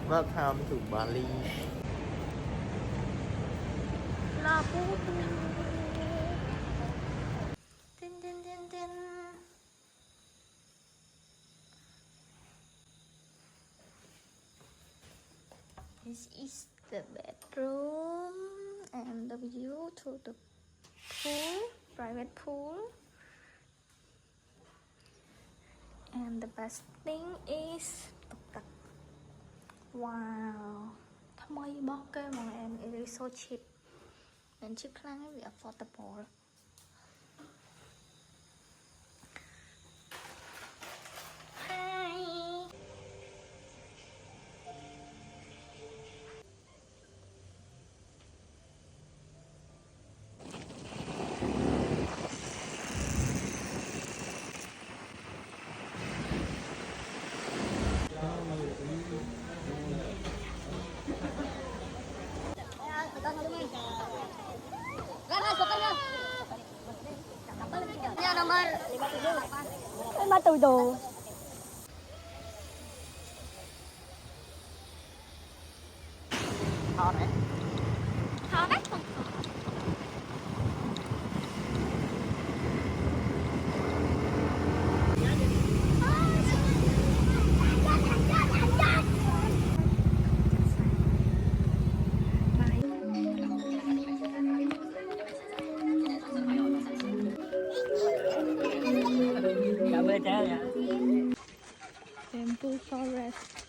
Welcome to Bali. Labu. Tin tin tin tin. This is the bedroom and the view to the pool, private pool. And the best thing is wow. Tham ơi bó kê mà em, it is so cheap. And cheap lang ấy, affordable. Hi. Ya nomor 57. 57 Hot đấy. Hot đấy. Cà phê treo vậy. Bamboo forest.